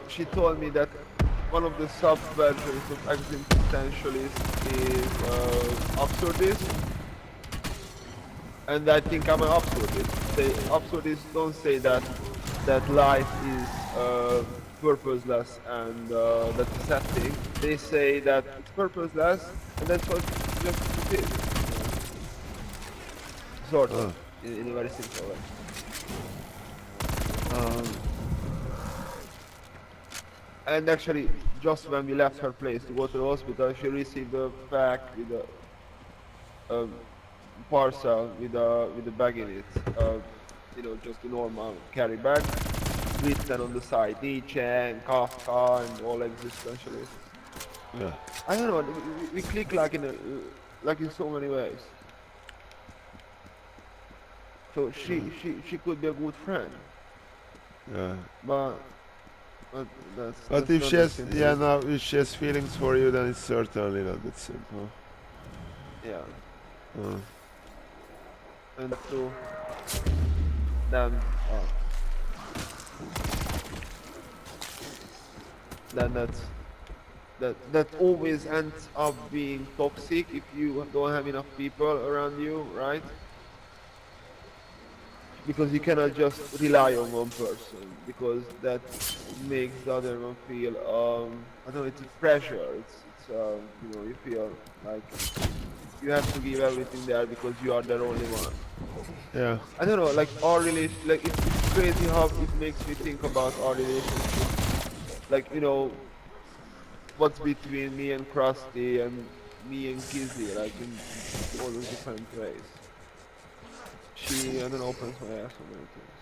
she told me that one of the sub-versions of existentialist is absurdist, and I think I'm an absurdist. Absurdists don't say that life is purposeless and that's a sad thing. They say that it's purposeless and that's what just it is. Sort of, Oh. in a very simple way. Um, and actually, just when we left her place to go to the hospital, she received a pack with a parcel with a bag in it. You know, just a normal carry bag, written on the side Nietzsche and Kafka and all existentialists. Yeah. I don't know. We click like in so many ways. So she could be a good friend, Yeah. but that's But if not she that has, simple. yeah, no, if she has feelings for you, then it's certainly not that simple. Yeah, Uh, and so then then that always ends up being toxic if you don't have enough people around you, right? Because you cannot just rely on one person because that makes the other one feel I don't know, it's a pressure. It's you know, you feel like you have to give everything there because you are the only one. yeah. I don't know, like our relation, like it's crazy how it makes me think about our relationship. Like, you know, what's between me and Krusty and me and Kizzy, like in all those different ways. She, I don't know, opens my ass so many things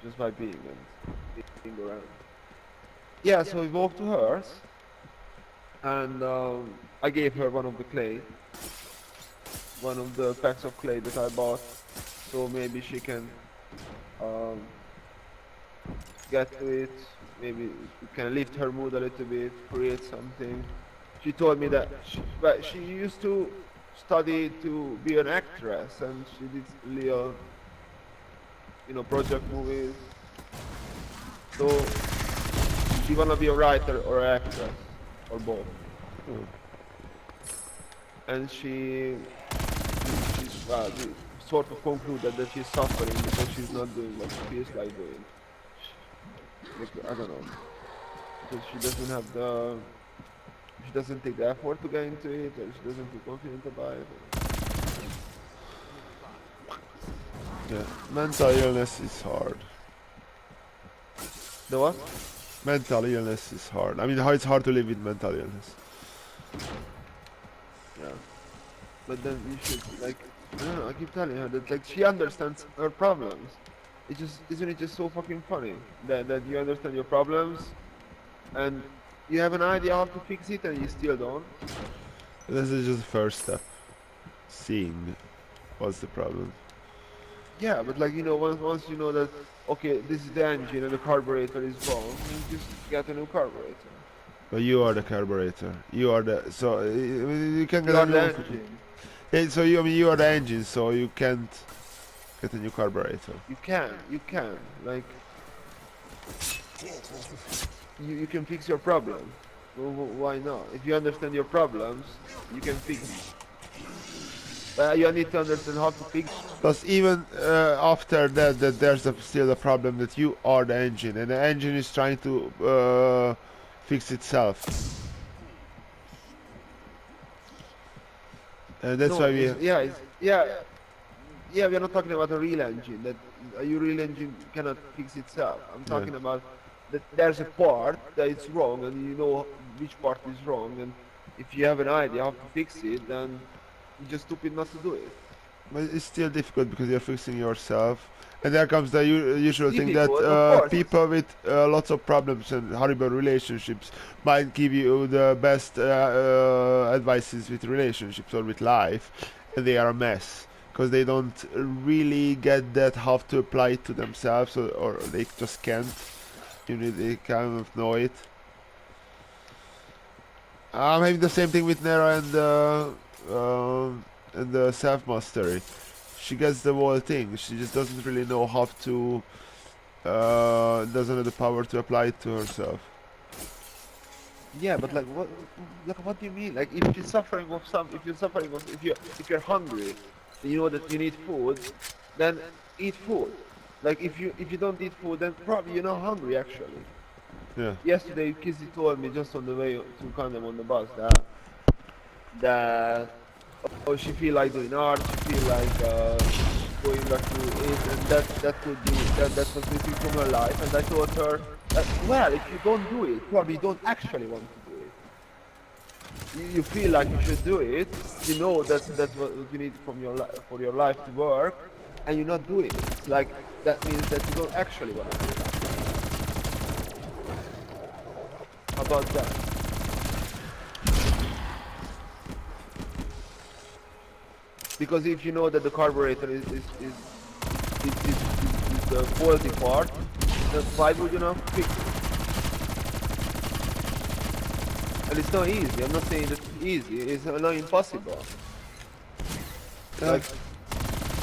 just by being and being around. Yeah, so we walked to hers, and I gave her one of the clay, one of the packs of clay that I bought, so maybe she can um, get to it. Maybe it can lift her mood a little bit, create something. She told me that but she used to study to be an actress, and she did little, you know, project movies. So she wanna be a writer or an actress or both. Oh. And she sort of concluded that she's suffering because she's not doing what she feels like doing. Like, I don't know, because she doesn't have the, she doesn't take the effort to get into it, or she doesn't feel confident about it. Yeah. Mental illness is hard. The what? Mental illness is hard. I mean, how it's hard to live with mental illness. Yeah. But then you should, like, I don't know, I keep telling her that, like, she understands her problems. It just, isn't it just so fucking funny that you understand your problems and you have an idea how to fix it and you still don't? This is just the first step. Seeing what's the problem. Yeah, but like, you know, once you know that, okay, this is the engine and the carburetor is wrong, you just get a new carburetor. But you are the carburetor. You are the so you can get You a are the new. engine. Yeah, so you, I mean, you are the engine, so you can't get a new carburetor. You can, like, you can fix your problem. Well, why not? If you understand your problems, you can fix it. But you need to understand how to fix. Plus, even after that, there's still a problem that you are the engine, and the engine is trying to fix itself. And that's No, why we. yeah. We are not talking about a real engine. That a real engine cannot fix itself. I'm Yeah. talking about that there's a part that it's wrong, and you know which part is wrong. And if you have an idea how to fix it, then you're just stupid not to do it. But it's still difficult because you're fixing yourself. And there comes the It's usual thing that difficult, of course. people with lots of problems and horrible relationships might give you the best advices with relationships or with life, and they are a mess because they don't really get that how to apply it to themselves, or they just can't. You know, they kind of know it. I'm having the same thing with Nera and the self mastery. She gets the whole thing. She just doesn't really know how to doesn't have the power to apply it to herself. Yeah, but what do you mean? Like if you're suffering of some, if you're suffering of, if you're hungry, you know that you need food, then eat food. Like if you don't eat food, then probably you're not hungry actually. Yeah. Yesterday, Kizzy told me just on the way to Kandam on the bus that oh she feel like doing art, she feel like going back to it, and that could be that was missing from her life. And I told her, well, if you don't do it, probably you don't actually want to do it. You feel like you should do it. You know that's what you need from your life for your life to work, and you're not doing it. It's like that means that you don't actually want to do it. How about that? Because if you know that the carburetor is the faulty part, then why would you not fix it? And it's not easy. I'm not saying that it's easy. It's not impossible. Like,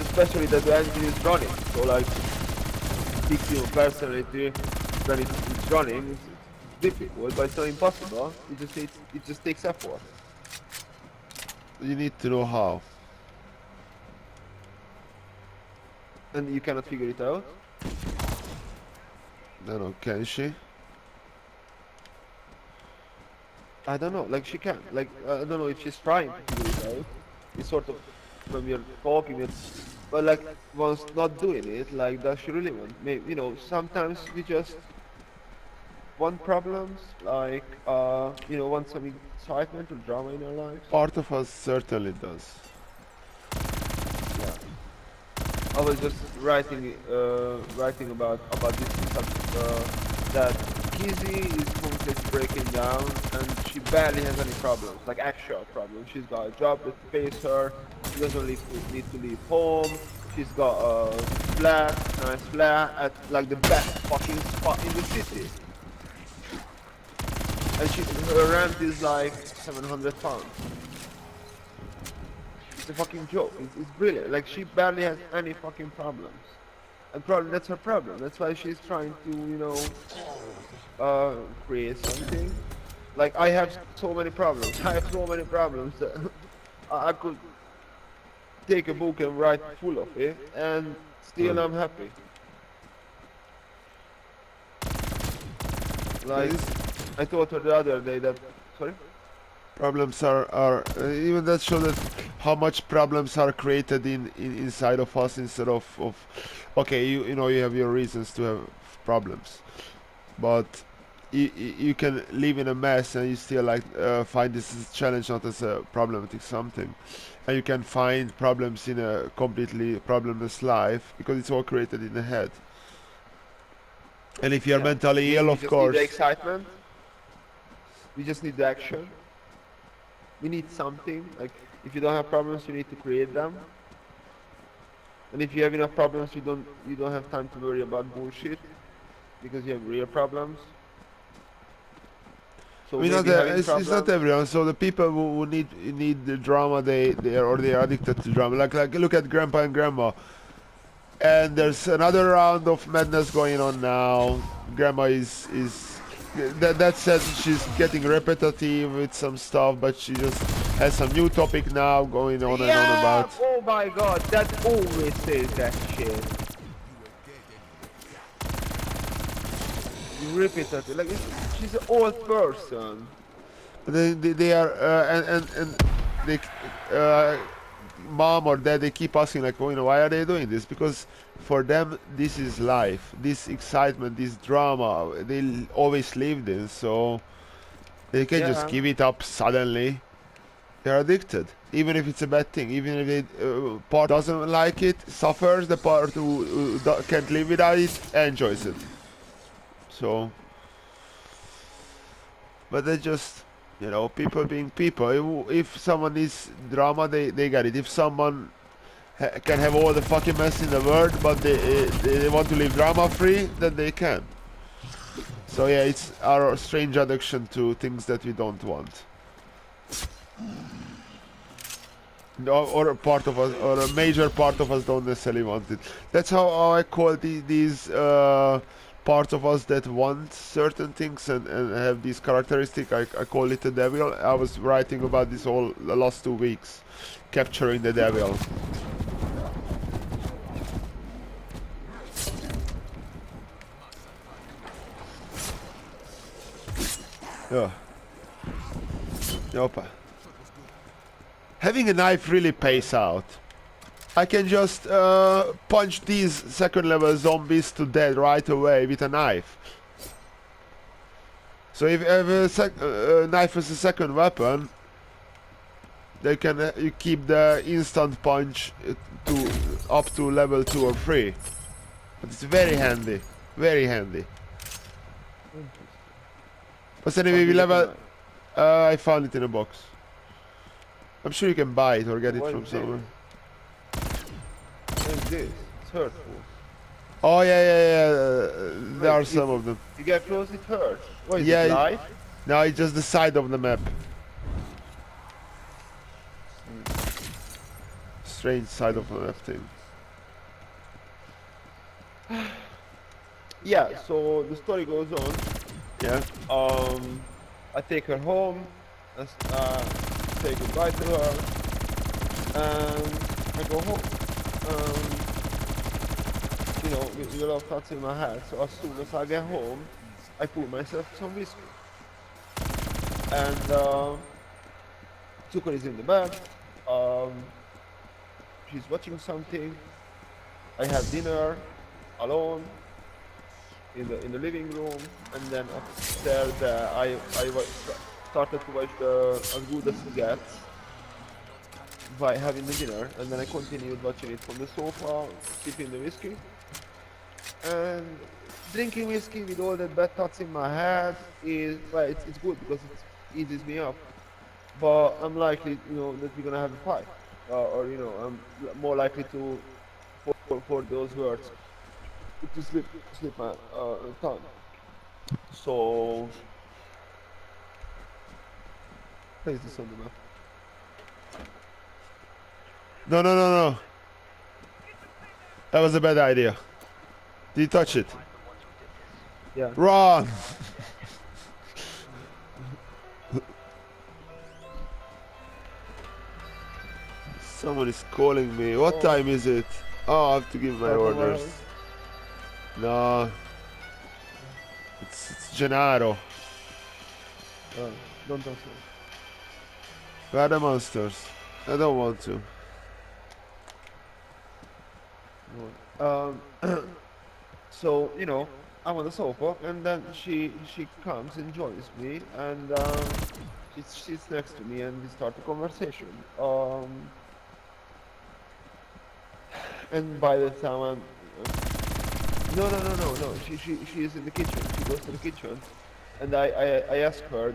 especially that the engine is running. So like, fixing your personality when it's running is difficult, but it's not impossible. It just takes effort. You need to know how. And you cannot figure it out. I don't know, can she? I don't know, like she can, like I don't know if she's trying to figure it out. It's sort of when we're talking, but like once not doing it, like does she really want? Maybe you know, sometimes we just want problems, like you know, want some excitement or drama in our lives. Part of us certainly does. Yeah. I was just writing about this that Kizzy is completely breaking down and she barely has any problems, like actual problems. She's got a job that pays her, she doesn't need to leave home, she's got a nice flat at like the best fucking spot in the city. And her rent is like 700 pounds. It's a fucking joke. It's brilliant. Like she barely has any fucking problems, and probably that's her problem. That's why she's trying to, you know, create something. Like I have so many problems. I have so many problems that I could take a book and write full of it, and still I'm happy. Like I told her the other day that. Sorry. Problems are even that show that how much problems are created inside of us instead of okay, you know you have your reasons to have problems, but you can live in a mess and you still like find this challenge not as a problematic something, and you can find problems in a completely problemless life because it's all created in the head. And if you're mentally ill, of course, we just need the excitement. We just need the action. We need something, like if you don't have problems you need to create them, and if you have enough problems you don't have time to worry about bullshit because you have real problems. So it's not everyone. So the people who need the drama, they are addicted to drama. Like look at Grandpa and Grandma, and there's another round of madness going on now. Grandma is that said, she's getting repetitive with some stuff, but she just has some new topic now going on and on about. Oh my god, that always says that shit. Repetitive, like she's an old person. They are and they mom or dad, they keep asking like, oh, you know, why are they doing this? Because for them this is life, this excitement, this drama they always lived in, so they can just give it up suddenly. They're addicted, even if it's a bad thing, even if they part doesn't like it, suffers, the part who can't live without it enjoys it. So but they just, you know, people being people. If someone needs drama, they get it. If someone can have all the fucking mess in the world, but they want to live drama free, then they can. So yeah, it's our strange addiction to things that we don't want. or a part of us, or a major part of us don't necessarily want it. That's how I call these parts of us that want certain things and have these characteristics. I call it the devil. I was writing about this all the last 2 weeks, capturing the devil. Yeah. Opa. Having a knife really pays out. I can just punch these second level zombies to death right away with a knife. So if you have a knife as a second weapon, they can you keep the instant punch to up to level 2 or 3. But it's very handy, very handy. But anyway, we level. I found it in a box. I'm sure you can buy it or get it What from is somewhere. What is this? It's hurtful. Oh yeah. There are some of them. You get close, it hurts. What is Yeah, it, life? No, it's just the side of the map. Strange side of the map thing. Yeah, so the story goes on. Yeah. I take her home, say goodbye to her, and I go home. You know, with a lot of thoughts in my head. So as soon as I get home, I pour myself some whiskey. And Zuko is in the bed. She's watching something. I have dinner alone in the living room, and then after that started to watch the As Good As It Gets by having the dinner, and then I continued watching it from the sofa, sipping the whiskey, and drinking whiskey with all that bad thoughts in my head is, well, it's good because it eases me up, but I'm likely, you know, that we're gonna have a fight, or you know, I'm more likely to for those words to slip my tongue. So, place this on the map. No. That was a bad idea. Did you touch it? Yeah. Run! Someone is calling me. What time is it? Oh, I have to give my orders. No. It's Gennaro. Don't touch me. Where are the monsters? I don't want to. So, you know, I'm on the sofa, and then she comes and joins me, and she sits next to me, and we start a conversation. And by the time I'm no. She is in the kitchen. She goes to the kitchen, and I ask her,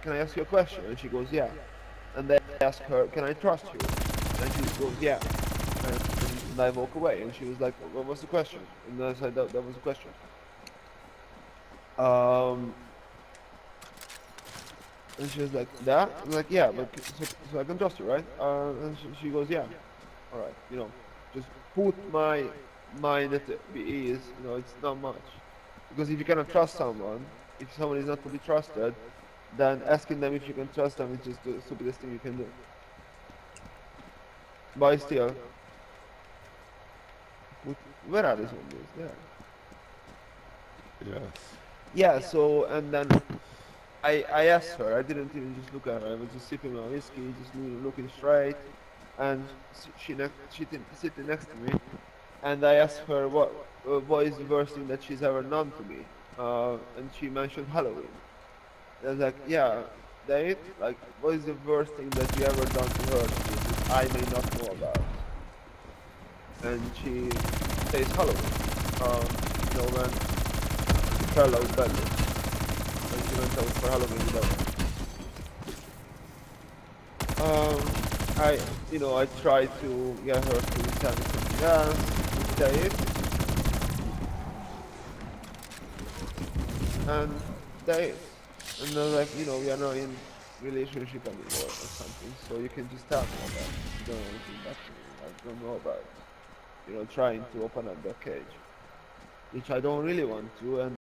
can I ask you a question? And she goes, yeah. And then I ask her, can I trust you? And she goes, yeah. And I walk away, and she was like, what was the question? And I said, that was the question. And she was like, that? I'm like, yeah, but so I can trust you, right? And she goes, yeah. All right, you know, just put my mind at ease. You know, it's not much. Because if you cannot trust someone, if someone is not to be trusted, then asking them if you can trust them is just the stupidest thing you can do. But still, where are the zombies? There. Yes. Yeah, so, and then I asked her, I didn't even just look at her, I was just sipping my whiskey, just looking straight, and sitting next to me, and I asked her what is the worst thing that she's ever done to me, and she mentioned Halloween. And I was like, yeah, Dave, like, what is the worst thing that you ever done to her that I may not know about? And she says Halloween, you know, when she fell out badly. She went out for Halloween without. I tried to get her to tell me something else, to say it. And they, and I was like, you know, we are not in relationship anymore or something. So you can just tell me about it. You don't know anything about me. I don't know about, trying to open up the cage, which I don't really want to, and